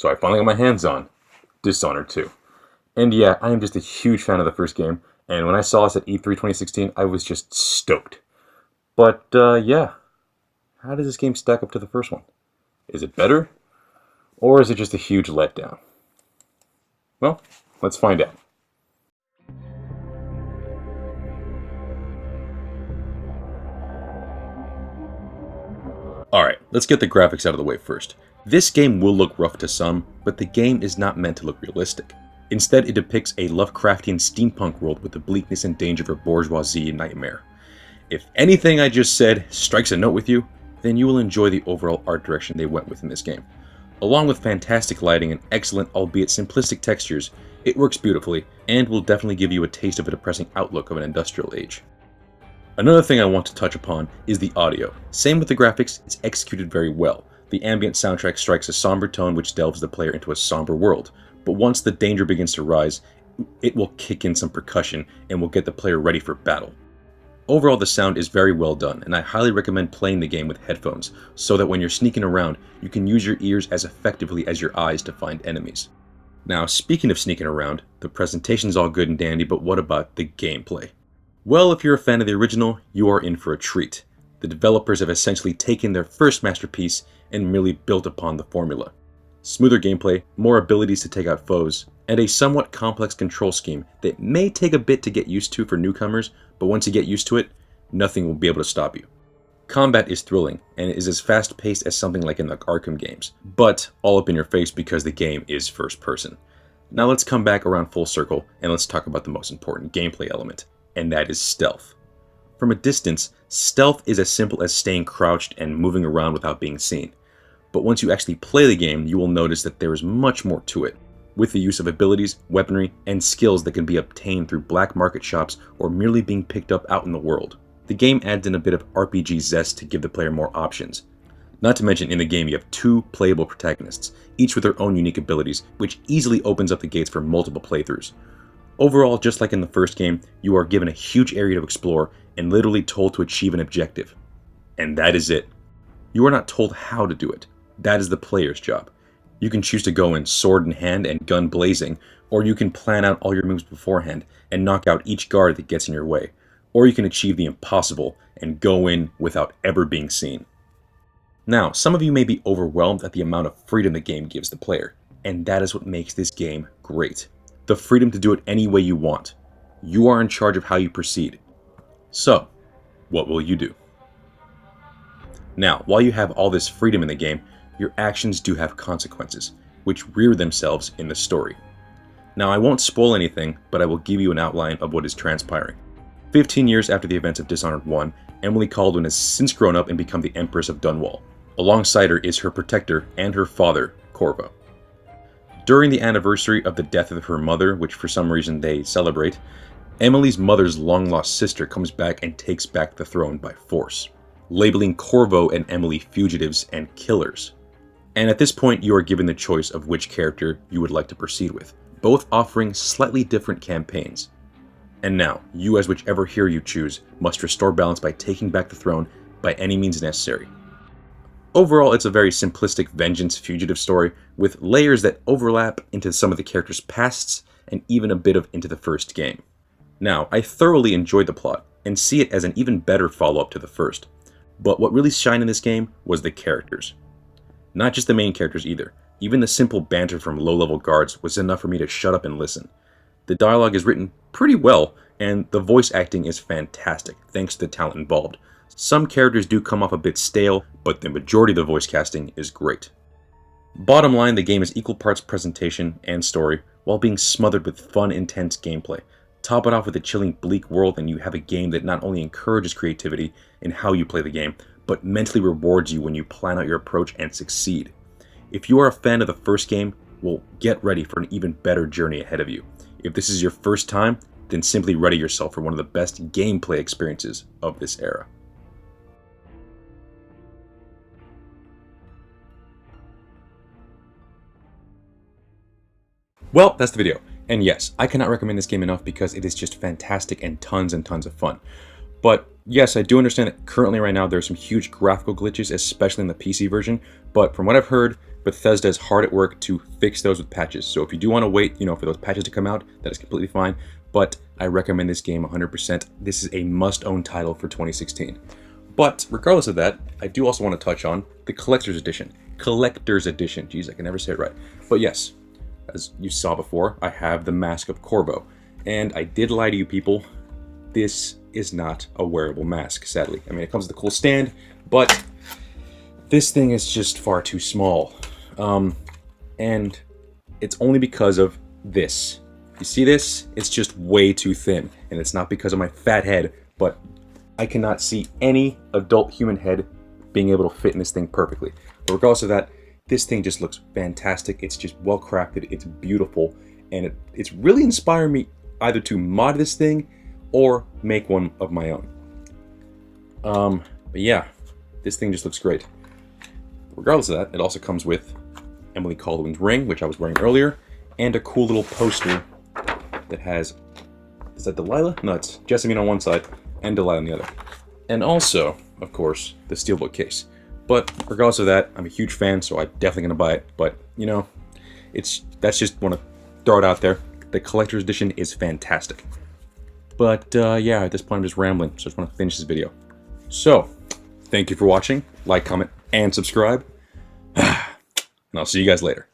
So I finally got my hands on Dishonored 2. And yeah, I am just a huge fan of the first game, and when I saw this at E3 2016, I was just stoked. But yeah, how does this game stack up to the first one? Is it better? Or is it just a huge letdown? Well, let's find out. Alright, let's get the graphics out of the way first. This game will look rough to some, but the game is not meant to look realistic. Instead, it depicts a Lovecraftian steampunk world with the bleakness and danger of a bourgeoisie nightmare. If anything I just said strikes a note with you, then you will enjoy the overall art direction they went with in this game. Along with fantastic lighting and excellent, albeit simplistic textures, it works beautifully, and will definitely give you a taste of a depressing outlook of an industrial age. Another thing I want to touch upon is the audio. Same with the graphics, it's executed very well. The ambient soundtrack strikes a somber tone which delves the player into a somber world, but once the danger begins to rise, it will kick in some percussion and will get the player ready for battle. Overall, the sound is very well done, and I highly recommend playing the game with headphones, so that when you're sneaking around, you can use your ears as effectively as your eyes to find enemies. Now, speaking of sneaking around, the presentation's all good and dandy, but what about the gameplay? Well, if you're a fan of the original, you are in for a treat. The developers have essentially taken their first masterpiece and merely built upon the formula. Smoother gameplay, more abilities to take out foes, and a somewhat complex control scheme that may take a bit to get used to for newcomers, but once you get used to it, nothing will be able to stop you. Combat is thrilling, and it is as fast-paced as something like in the Arkham games, but all up in your face because the game is first person. Now let's come back around full circle, and let's talk about the most important gameplay element, and that is stealth. From a distance, stealth is as simple as staying crouched and moving around without being seen. But once you actually play the game, you will notice that there is much more to it, with the use of abilities, weaponry, and skills that can be obtained through black market shops or merely being picked up out in the world. The game adds in a bit of RPG zest to give the player more options. Not to mention, in the game you have two playable protagonists, each with their own unique abilities, which easily opens up the gates for multiple playthroughs. Overall, just like in the first game, you are given a huge area to explore and literally told to achieve an objective. And that is it. You are not told how to do it. That is the player's job. You can choose to go in sword in hand and gun blazing, or you can plan out all your moves beforehand and knock out each guard that gets in your way. Or you can achieve the impossible and go in without ever being seen. Now, some of you may be overwhelmed at the amount of freedom the game gives the player, and that is what makes this game great. The freedom to do it any way you want. You are in charge of how you proceed. So, what will you do? Now, while you have all this freedom in the game, your actions do have consequences, which rear themselves in the story. Now, I won't spoil anything, but I will give you an outline of what is transpiring. 15 years after the events of Dishonored 1, Emily Kaldwin has since grown up and become the Empress of Dunwall. Alongside her is her protector and her father, Corvo. During the anniversary of the death of her mother, which for some reason they celebrate, Emily's mother's long-lost sister comes back and takes back the throne by force, labeling Corvo and Emily fugitives and killers. And at this point, you are given the choice of which character you would like to proceed with, both offering slightly different campaigns. And now, you as whichever hero you choose must restore balance by taking back the throne by any means necessary. Overall, it's a very simplistic vengeance fugitive story with layers that overlap into some of the characters' pasts and even a bit of into the first game. Now, I thoroughly enjoyed the plot and see it as an even better follow-up to the first, but what really shined in this game was the characters. Not just the main characters either. Even the simple banter from low-level guards was enough for me to shut up and listen. The dialogue is written pretty well, and the voice acting is fantastic, thanks to the talent involved. Some characters do come off a bit stale, but the majority of the voice casting is great. Bottom line, the game is equal parts presentation and story, while being smothered with fun, intense gameplay. Top it off with a chilling, bleak world, and you have a game that not only encourages creativity in how you play the game, but mentally rewards you when you plan out your approach and succeed. If you are a fan of the first game, well, get ready for an even better journey ahead of you. If this is your first time, then simply ready yourself for one of the best gameplay experiences of this era. Well, that's the video. And yes, I cannot recommend this game enough because it is just fantastic and tons of fun. But yes, I do understand that currently right now there's some huge graphical glitches, especially in the PC version, but from what I've heard, Bethesda is hard at work to fix those with patches. So if you do want to wait, for those patches to come out, that is completely fine. But I recommend this game 100%. This is a must-own title for 2016. But regardless of that, I do also want to touch on the Collector's Edition. Collector's Edition. Jeez, I can never say it right. But yes, as you saw before, I have the Mask of Corvo. And I did lie to you people. This is not a wearable mask, sadly. I mean, it comes with a cool stand, but this thing is just far too small. And it's only because of this. You see this? It's just way too thin. And it's not because of my fat head, but I cannot see any adult human head being able to fit in this thing perfectly. But regardless of that, this thing just looks fantastic. It's just well crafted. It's beautiful. And it's really inspired me either to mod this thing or make one of my own. But yeah, this thing just looks great. Regardless of that, it also comes with Emily Caldwell's ring, which I was wearing earlier, and a cool little poster that has, is that Delilah? No, it's Jessamine on one side and Delilah on the other. And also, of course, the steelbook case. But regardless of that, I'm a huge fan, so I'm definitely gonna buy it. But that's just want to throw it out there. The collector's edition is fantastic. But yeah, at this point I'm just rambling, so I just want to finish this video. So, thank you for watching. Like, comment, and subscribe. And I'll see you guys later.